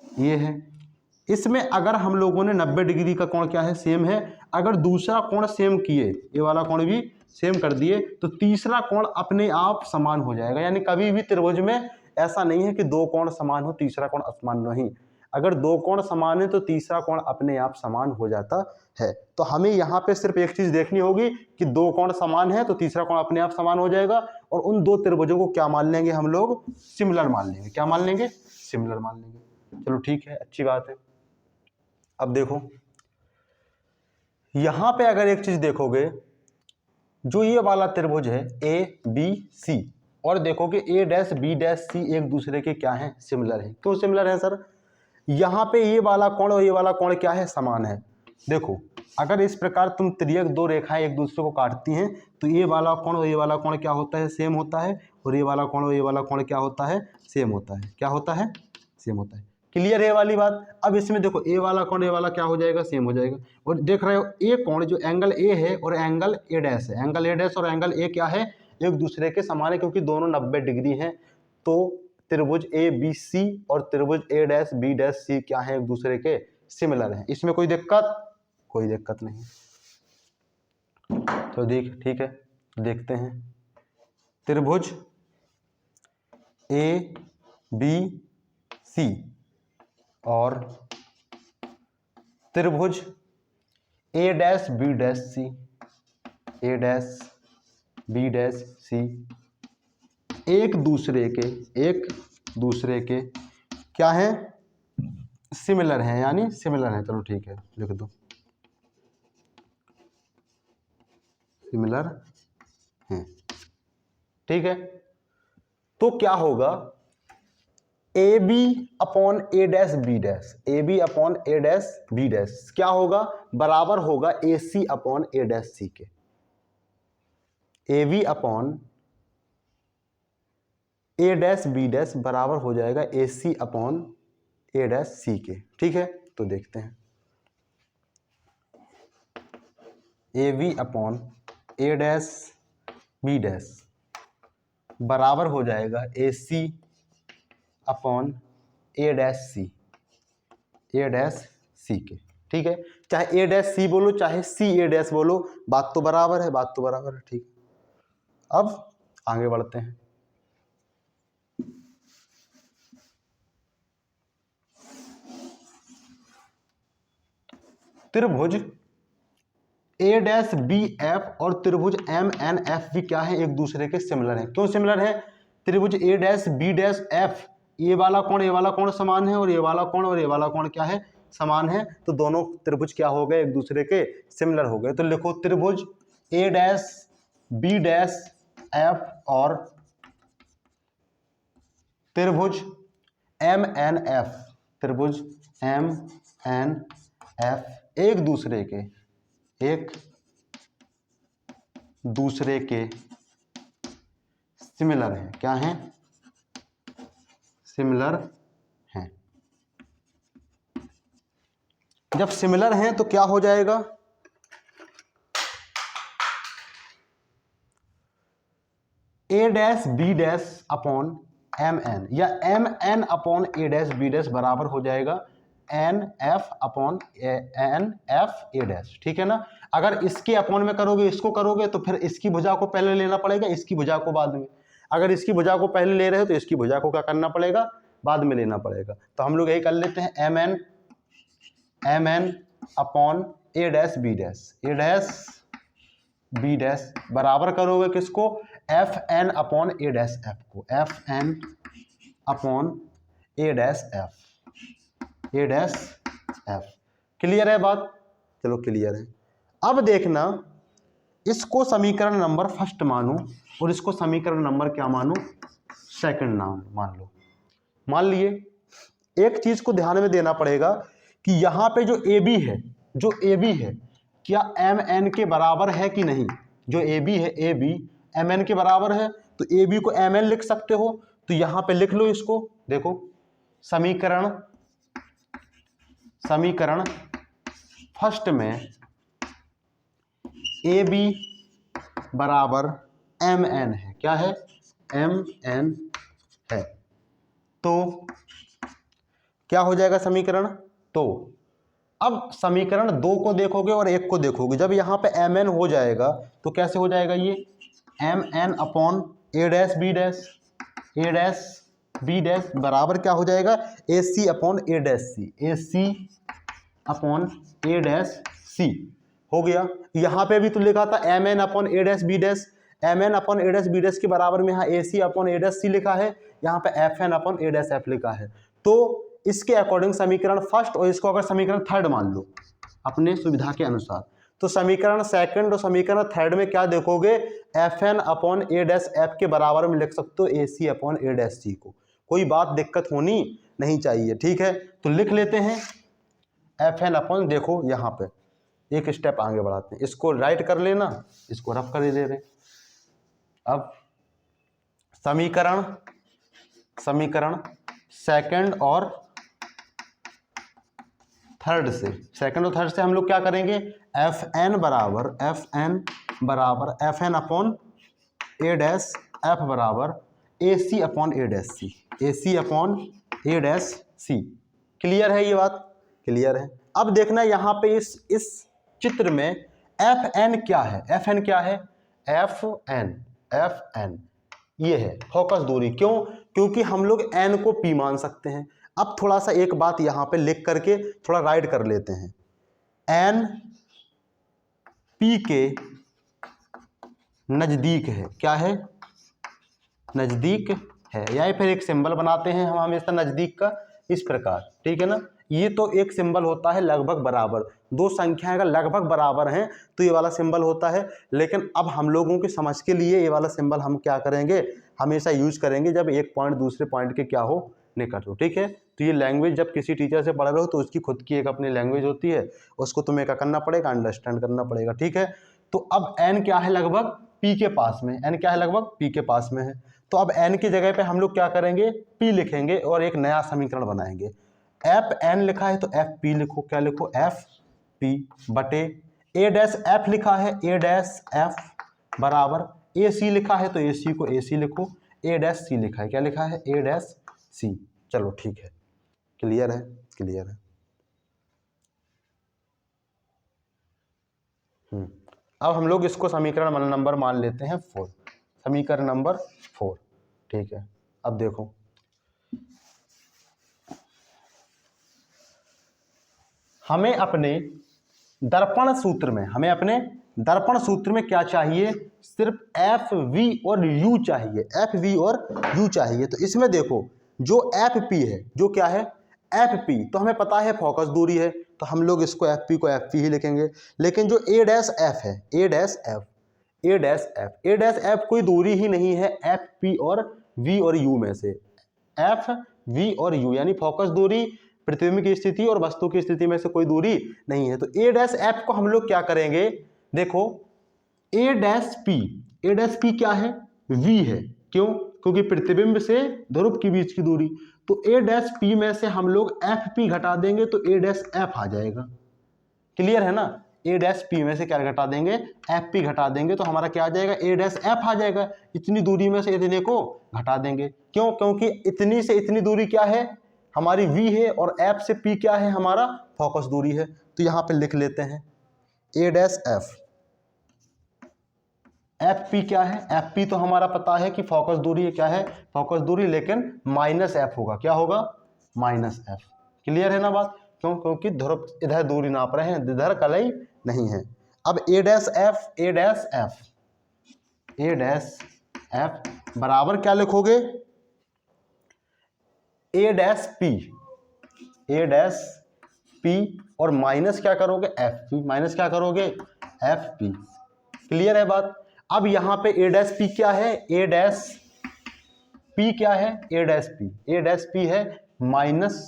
ये है। इसमें अगर हम लोगों ने 90 डिग्री का कोण क्या है? सेम है। अगर दूसरा कोण सेम किए, ये वाला कोण भी सेम कर दिए, तो तीसरा कोण अपने आप समान हो जाएगा। यानी कभी भी त्रिभुज में ऐसा नहीं है कि दो कोण समान हो तीसरा कोण असमान नहीं। अगर दो कोण समान है तो तीसरा कोण अपने आप समान हो जाता है। तो हमें यहाँ पे सिर्फ एक चीज देखनी होगी कि दो कोण समान है तो तीसरा कोण अपने आप समान हो जाएगा, और उन दो त्रिभुजों को क्या मान लेंगे हम लोग? सिमिलर मान लेंगे। क्या मान लेंगे? सिमिलर मान लेंगे। चलो ठीक है, अच्छी बात है। अब देखो यहां पे अगर एक चीज देखोगे, जो ये वाला त्रिभुज है ए बी सी, और देखोगे ए डैश बी डैश सी एक दूसरे के क्या है? सिमिलर है। क्यों सिमिलर है सर? यहाँ पे ये वाला कोण और ये वाला कोण क्या है? समान है। देखो अगर इस प्रकार तुम त्रियक दो रेखाएं एक दूसरे को काटती हैं तो ये वाला कोण और ये वाला कोण क्या होता है? सेम होता है। और ये वाला कोण और ये वाला कोण क्या होता है? सेम होता है। क्या होता है? सेम होता है। क्लियर है वाली बात? अब इसमें देखो ए वाला कोण ए वाला क्या हो जाएगा? सेम हो जाएगा। और देख रहे हो ए कोण जो एंगल ए है और एंगल ए डैश है, एंगल ए डैश और एंगल ए क्या है? एक दूसरे के समान है क्योंकि दोनों 90 डिग्री हैं। तो त्रिभुज ए बी सी और त्रिभुज ए डैश बी डैश सी क्या है? एक दूसरे के सिमिलर हैं। इसमें कोई दिक्कत? कोई दिक्कत नहीं। तो ठीक है, देखते हैं। त्रिभुज ए बी सी और त्रिभुज ए dash B dash C, A dash B dash C एक दूसरे के क्या है? सिमिलर हैं, यानी सिमिलर हैं। चलो ठीक है, लिख दो सिमिलर हैं। ठीक है, तो क्या होगा, A B upon A dash B dash, A B upon A dash B dash क्या होगा, बराबर होगा ए C upon A dash C के। A B upon A dash B dash बराबर हो जाएगा A C upon A dash C के। ठीक है, तो देखते हैं, A B upon A dash B dash बराबर हो जाएगा A C upon A dash C, A dash C के। ठीक है, चाहे ए डैश सी बोलो चाहे सी ए डैश बोलो, बात तो बराबर है, बात तो बराबर है। ठीक, अब आगे बढ़ते हैं। त्रिभुज ए डैश बी एफ और त्रिभुज एम एन एफ भी क्या है, एक दूसरे के सिमिलर है। क्यों सिमिलर है, त्रिभुज ए डैश बी डैश एफ, ये वाला कोण समान है और ये वाला कोण क्या है, समान है। तो दोनों त्रिभुज क्या हो गए, एक दूसरे के सिमिलर हो गए। तो लिखो त्रिभुज ए डैश बी डैश एफ और त्रिभुज एम एन एफ, त्रिभुज एम एन एफ एक दूसरे के सिमिलर हैं। क्या हैं, सिमिलर हैं। जब सिमिलर हैं तो क्या हो जाएगा, A dash B dash upon M N या M N upon A dash B dash बराबर हो जाएगा N F upon N F A dash. ठीक है ना, अगर इसके अपॉन में करोगे, इसको करोगे तो फिर इसकी भुजा को पहले लेना पड़ेगा, इसकी भुजा को बाद में। अगर इसकी भुजा को पहले ले रहे हो तो इसकी भुजा को क्या करना पड़ेगा, बाद में लेना पड़ेगा। तो हम लोग यही कर लेते हैं, M N upon A dash B dash, A dash B dash बराबर करोगे किसको, F N upon A dash F को, F N upon A dash F, A dash F. Clear है बात, चलो क्लियर है। अब देखना, इसको समीकरण नंबर फर्स्ट मानो और इसको समीकरण नंबर क्या मानो, सेकंड नाम मान लो। मान लिए, एक चीज को ध्यान में देना पड़ेगा कि यहां पे जो ए बी है क्या एम एन के बराबर है कि नहीं। जो ए बी है, ए बी एम एन के बराबर है, तो ए बी को एम एन लिख सकते हो। तो यहां पे लिख लो इसको, देखो समीकरण फर्स्ट में ए बी बराबर एम एन है। क्या है, एम एन है। तो क्या हो जाएगा समीकरण, तो अब समीकरण 2 को देखोगे और 1 को देखोगे, जब यहाँ पे एम एन हो जाएगा तो कैसे हो जाएगा, ये M N upon A dash B dash, A dash B dash बराबर क्या हो जाएगा, A C upon A dash C, A C upon A dash C हो गया। यहाँ पे भी तो लिखा था M N upon A dash B dash, M N upon A dash B dash के बराबर में यहाँ ए सी अपॉन ए डैश सी लिखा है, यहाँ पे F N upon A dash F लिखा है। तो इसके अकॉर्डिंग समीकरण फर्स्ट और इसको अगर समीकरण थर्ड मान लो अपने सुविधा के अनुसार, तो समीकरण सेकंड और समीकरण थर्ड में क्या देखोगे, F N upon A dash F के बराबर में लिख सकते हो ए सी अपॉन ए डैश सी को। कोई बात दिक्कत होनी नहीं चाहिए। ठीक है, तो लिख लेते हैं एफ एन अपॉन, देखो यहाँ पे एक स्टेप आगे बढ़ाते हैं, इसको राइट कर लेना, इसको रफ कर दे रहे। अब समीकरण सेकंड और थर्ड से हम लोग क्या करेंगे, एफ एन बराबर F N upon A dash F बराबर ए C upon A dash C, A C upon A dash C. Clear है ये बात, क्लियर है। अब देखना यहाँ पे इस चित्र में एफ एन क्या है, एफ एन क्या है, एफ एन ये है फोकस दूरी। क्यों, क्योंकि हम लोग एन को पी मान सकते हैं। अब थोड़ा सा एक बात यहाँ पे लिख करके थोड़ा राइट कर लेते हैं, एन पी के नज़दीक है। क्या है, नज़दीक है, या फिर एक सिंबल बनाते हैं हम हमेशा नज़दीक का इस प्रकार। ठीक है ना, ये तो एक सिंबल होता है लगभग बराबर, दो संख्याएं अगर लगभग बराबर हैं तो ये वाला सिंबल होता है। लेकिन अब हम लोगों की समझ के लिए ये वाला सिंबल हम क्या करेंगे, हमेशा यूज करेंगे जब एक पॉइंट दूसरे पॉइंट के क्या हो, निकट हो। ठीक है, तो ये लैंग्वेज जब किसी टीचर से पढ़ रहे हो तो उसकी खुद की एक अपनी लैंग्वेज होती है, उसको तुम्हें क्या करना पड़ेगा, अंडरस्टैंड करना पड़ेगा। ठीक है, तो अब n क्या है, लगभग p के पास में, n क्या है, लगभग p के पास में है। तो अब n की जगह पे हम लोग क्या करेंगे, p लिखेंगे और एक नया समीकरण बनाएंगे। एफ n लिखा है तो एफ p लिखो, क्या लिखो, एफ p बटे a डैश f लिखा है, a डैश f बराबर ए सी लिखा है तो ए सी को ए सी लिखो, ए डैश सी लिखा है, क्या लिखा है, ए डैश सी। चलो ठीक है, क्लियर है, क्लियर है। अब हम लोग इसको समीकरण नंबर मान लेते हैं 4, समीकरण नंबर 4। ठीक है, अब देखो हमें अपने दर्पण सूत्र में, हमें अपने दर्पण सूत्र में क्या चाहिए, सिर्फ एफ वी और यू चाहिए, एफ वी और यू चाहिए। तो इसमें देखो जो एफ पी है, जो क्या है, एफ पी, तो हमें पता है फोकस दूरी है, तो हम लोग इसको एफ पी को एफ पी ही लिखेंगे। लेकिन जो ए डैश एफ है, ए dash F, A dash F, A dash F कोई दूरी ही नहीं है एफ पी और वी और यू में से, एफ वी और यू यानी फोकस दूरी, प्रतिबिंब की स्थिति और वस्तु की स्थिति में से कोई दूरी नहीं है। तो ए डैश एफ को हम लोग क्या करेंगे, देखो ए डैश पी क्या है, वी है, क्यों, क्योंकि प्रतिबिंब से ध्रुव के बीच की दूरी। तो ए डैश पी में से हम लोग एफ पी घटा देंगे तो ए डैश एफ आ जाएगा। क्लियर है ना, ए डैश पी में से क्या घटा देंगे, एफ पी घटा देंगे तो हमारा क्या आ जाएगा, ए डैश एफ आ जाएगा। इतनी दूरी में से इतने को घटा देंगे, क्यों, क्योंकि इतनी से इतनी दूरी क्या है, हमारी वी है, और एफ से पी क्या है, हमारा फोकस दूरी है। तो यहां पे लिख लेते हैं ए डैश एफ, एफ पी क्या है, एफ पी तो हमारा पता है कि फोकस दूरी है, क्या है, फोकस दूरी, लेकिन माइनस एफ होगा, क्या होगा, माइनस एफ। क्लियर है ना बात, क्यों, क्योंकि ध्रुव इधर दूरी नाप रहे हैं, इधर कलई नहीं है। अब ए dash F, A dash F, A dash F बराबर क्या लिखोगे, ए dash P, A dash P और माइनस क्या करोगे, एफ पी, माइनस क्या करोगे, एफ पी। क्लियर है बात। अब यहां पे ए डैश पी क्या है, ए डैश पी क्या है, ए dash P, A dash P है माइनस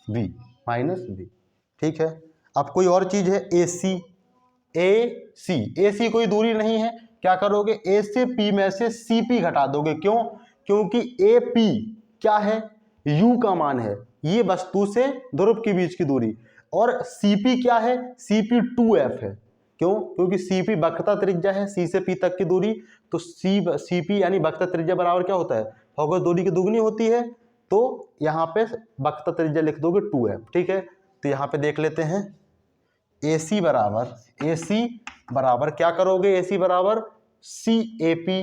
वी, माइनस वी। ठीक है, अब कोई और चीज है, ए सी, ए सी, ए सी कोई दूरी नहीं है, क्या करोगे, ए से पी में से सी पी घटा दोगे, क्यों, क्योंकि ए पी क्या है, यू का मान है, ये वस्तु से ध्रुव के बीच की दूरी, और सी पी क्या है, सी पी 2f है, क्यों, क्योंकि सी पी वक्रता त्रिज्या है, सी से पी तक की दूरी, तो सी पी यानी वक्रता त्रिज्या बराबर क्या होता है, फोकस दूरी की दुगनी होती है। तो यहाँ पे वक्रता त्रिज्या लिख दोगे 2f। ठीक है, तो यहाँ पे देख लेते हैं ए सी बराबर, ए सी बराबर क्या करोगे, ए सी बराबर C A P,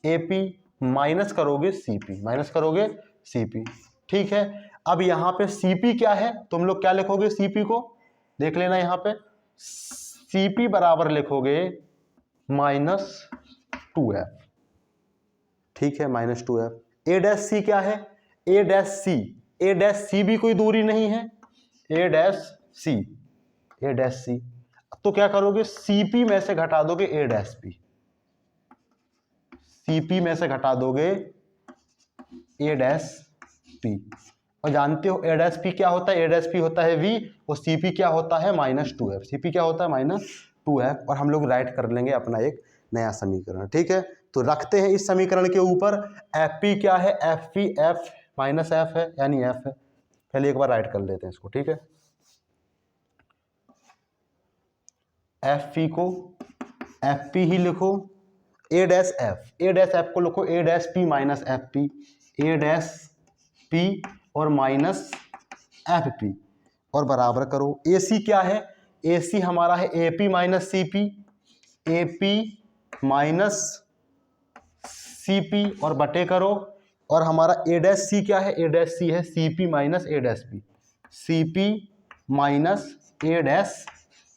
A P minus करोगे सी पी, माइनस करोगे सी पी। ठीक है, अब यहाँ पे सी पी क्या है, तुम लोग क्या लिखोगे, सी पी को देख लेना, यहाँ पे सी पी बराबर लिखोगे -2f। ठीक है, -2f। ए डैश सी क्या है, ए डैश सी, ए डैश सी भी कोई दूरी नहीं है, ए डैश सी, ए डैश सी, तो क्या करोगे, सीपी में से घटा दोगे ए डैश पी, सीपी में से घटा दोगे ए डैश पी, और जानते हो ए डैश पी क्या होता है, ए डैश पी होता है वी, और सीपी क्या होता है, -2f, सीपी क्या होता है, -2f, और हम लोग राइट कर लेंगे अपना एक नया समीकरण। ठीक है, तो रखते हैं इस समीकरण के ऊपर, एफ पी क्या है, F P F minus F है, यानी एफ है। पहले एक बार राइट कर लेते हैं इसको। ठीक है, एफ पी को एफ पी ही लिखो, A dash F, A dash F को लिखो A dash P minus F P, A dash P और माइनस एफ पी, और बराबर करो ए सी क्या है, ए सी हमारा है A P minus C P, A P minus C P और बटे करो, और हमारा ए डैश सी क्या है, ए डैश सी है C P minus A dash P, C P minus A dash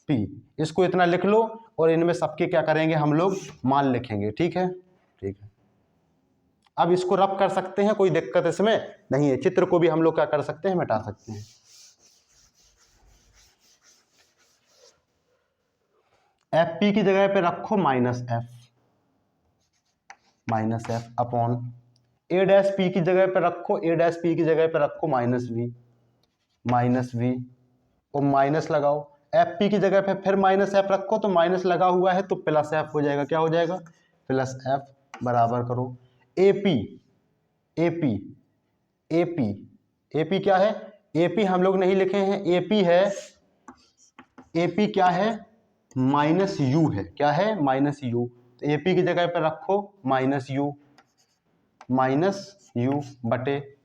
P, इसको इतना लिख लो, और इनमें सबके क्या करेंगे हम लोग, मान लिखेंगे। ठीक है, ठीक है, अब इसको रब कर सकते हैं, कोई दिक्कत इसमें नहीं है, चित्र को भी हम लोग क्या कर सकते हैं, मिटा सकते हैं। एफ पी की जगह पे रखो -f, minus F upon A dash P की जगह पे रखो, ए डैश पी की जगह पे रखो माइनस वी और माइनस लगाओ, एफ पी की जगह पे फिर माइनस एफ रखो तो माइनस लगा हुआ है तो प्लस एफ हो जाएगा। क्या हो जाएगा? प्लस एफ बराबर करो ए पी क्या है? ए पी हम लोग नहीं लिखे हैं, ए पी क्या है? माइनस यू है। क्या है? Minus you. तो ए पी की जगह पे रखो माइनस यू बटे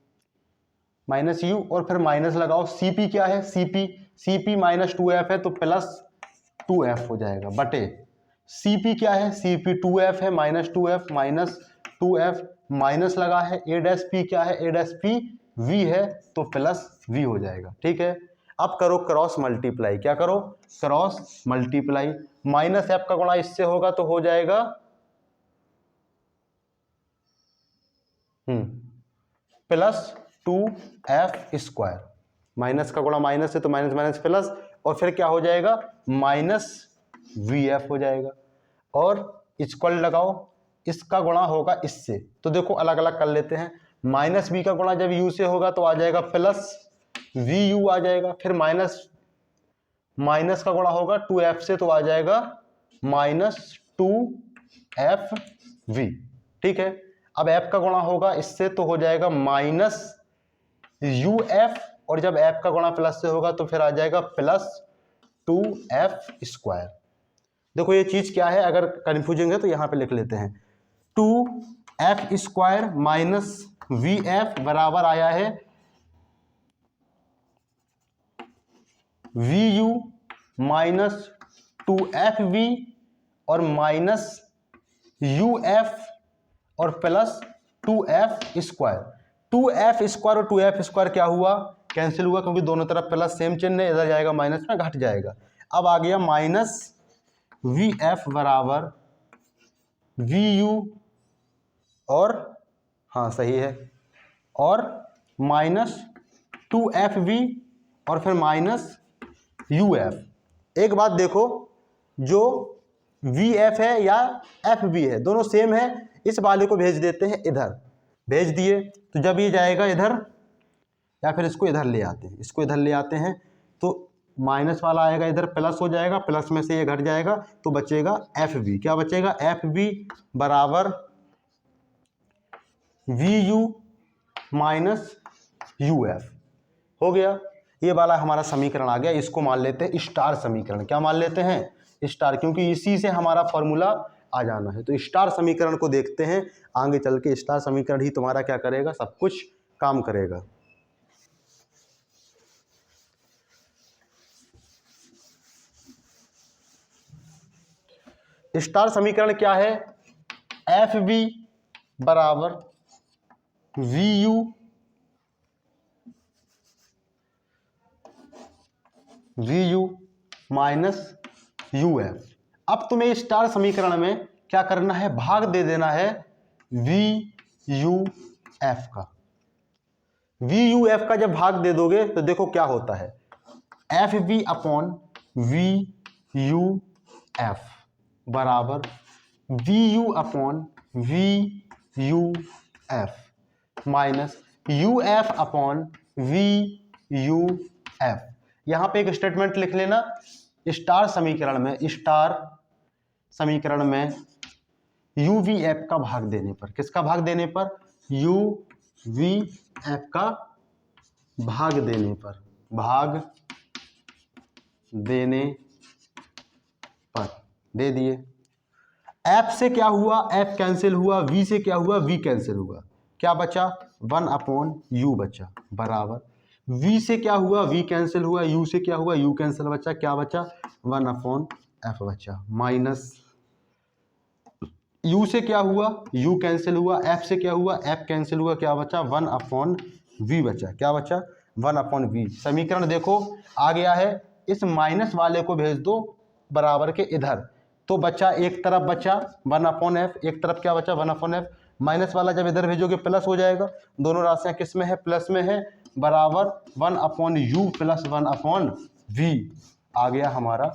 माइनस यू और फिर माइनस लगाओ। सी पी क्या है? सी पी माइनस 2f है तो प्लस 2f हो जाएगा बटे सी पी क्या है? सी पी 2f है माइनस 2f माइनस लगा है। ए डैश पी क्या है? ए डैश पी v है तो प्लस v हो जाएगा। ठीक है, अब करो क्रॉस मल्टीप्लाई। क्या करो? Cross multiply. माइनस एफ का गुणा इससे होगा तो हो जाएगा प्लस 2f²। माइनस का गुणा माइनस है तो माइनस माइनस प्लस और फिर क्या हो जाएगा? माइनस vf हो जाएगा और इक्वल लगाओ, इसका गुणा होगा इससे। तो देखो अलग अलग कर लेते हैं। माइनस बी का गुणा जब u से होगा तो आ जाएगा प्लस vu आ जाएगा, फिर माइनस का गुणा होगा 2f से तो आ जाएगा माइनस 2fv। ठीक है, अब f का गुणा होगा इससे तो हो जाएगा माइनस uf और जब f का गुणा प्लस से होगा तो फिर आ जाएगा प्लस 2f²। देखो ये चीज क्या है, अगर कंफ्यूजिंग है तो यहां पे लिख लेते हैं। 2f² माइनस vf बराबर आया है vu माइनस 2fv और माइनस uf और प्लस 2f²। 2f² और 2f² क्या हुआ? कैंसिल हुआ, क्योंकि दोनों तरफ प्लस सेम चिन्ह है, इधर जाएगा माइनस में घट जाएगा। अब आ गया माइनस vf बराबर vu और हाँ सही है और माइनस 2fv और फिर माइनस uf। एक बात देखो, जो vf है या fv है दोनों सेम है, इस वाले को भेज देते हैं इधर। भेज दिए तो जब ये जाएगा इधर या फिर इसको इधर ले आते हैं, इसको इधर ले आते हैं तो माइनस वाला आएगा इधर प्लस हो जाएगा, प्लस में से ये घट जाएगा तो बचेगा fv। क्या बचेगा? fv बराबर vu माइनस uf हो गया। ये वाला हमारा समीकरण आ गया। इसको मान लेते हैं स्टार समीकरण। क्या मान लेते हैं? स्टार, क्योंकि इसी से हमारा फॉर्मूला आ जाना है। तो स्टार समीकरण को देखते हैं, आगे चल के स्टार समीकरण ही तुम्हारा क्या करेगा? सब कुछ काम करेगा। स्टार समीकरण क्या है? fv बराबर vu माइनस uf। अब तुम्हें स्टार समीकरण में क्या करना है? भाग दे देना है vuf का। vuf का जब भाग दे दोगे तो देखो क्या होता है, fv अपॉन vuf बराबर vu upon vuf minus uf upon vuf। यहां पे एक स्टेटमेंट लिख लेना, स्टार समीकरण में uvf का भाग देने पर, किसका भाग देने पर? uvf का भाग देने पर, दे दिए। f से क्या हुआ? f कैंसिल हुआ, v से क्या हुआ? v कैंसिल हुआ, क्या बचा? 1/u बचा बराबर v से क्या हुआ? v कैंसिल हुआ, u से क्या हुआ? u कैंसिल बचा, क्या बचा? 1/f बचा माइनस u से क्या हुआ? u कैंसिल हुआ, f से क्या हुआ? f कैंसिल हुआ, क्या बचा? 1/v बचा, क्या बचा? 1/v। समीकरण देखो आ गया है। इस माइनस वाले को भेज दो बराबर के इधर, तो बचा एक तरफ बचा 1/f, एक तरफ क्या बचा? 1/f। माइनस वाला जब इधर भेजोगे प्लस हो जाएगा। दोनों राशियां किस में है? प्लस में है, बराबर 1/u प्लस 1/v। आ गया हमारा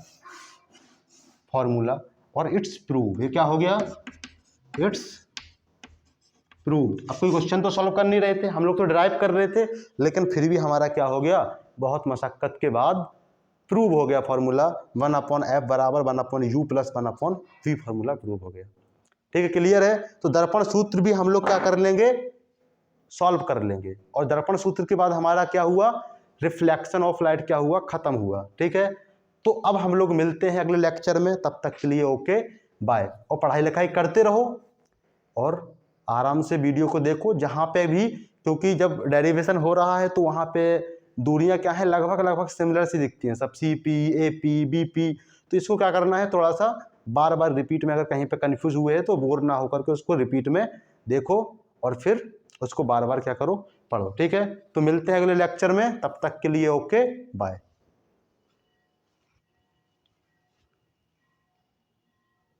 फॉर्मूला और इट्स प्रूव। ये क्या हो गया? It's prove. अब कोई क्वेश्चन तो सॉल्व कर नहीं रहे थे हम लोग, तो ड्राइव कर रहे थे, लेकिन फिर भी हमारा क्या हो गया, बहुत मशक्कत के बाद प्रूव हो गया फॉर्मूला 1/f बराबर 1/u plus 1/v formula prove हो गया। ठीक है, क्लियर है। तो दर्पण सूत्र भी हम लोग क्या कर लेंगे, सॉल्व कर लेंगे। और दर्पण सूत्र के बाद हमारा क्या हुआ, रिफ्लेक्शन ऑफ लाइट क्या हुआ, खत्म हुआ। ठीक है, तो अब हम लोग मिलते हैं अगले लेक्चर में, तब तक के लिए ओके बाय। और पढ़ाई लिखाई करते रहो और आराम से वीडियो को देखो जहाँ पे भी, क्योंकि जब डेरिवेशन हो रहा है तो वहाँ पे दूरियां क्या है, लगभग सिमिलर सी दिखती हैं सब, C P A P B P. तो इसको क्या करना है, थोड़ा सा बार बार रिपीट में, अगर कहीं पे कंफ्यूज हुए हैं तो बोर ना होकर के उसको रिपीट में देखो और फिर उसको बार बार क्या करो, पढ़ो। ठीक है, तो मिलते हैं अगले लेक्चर में, तब तक के लिए ओके बाय।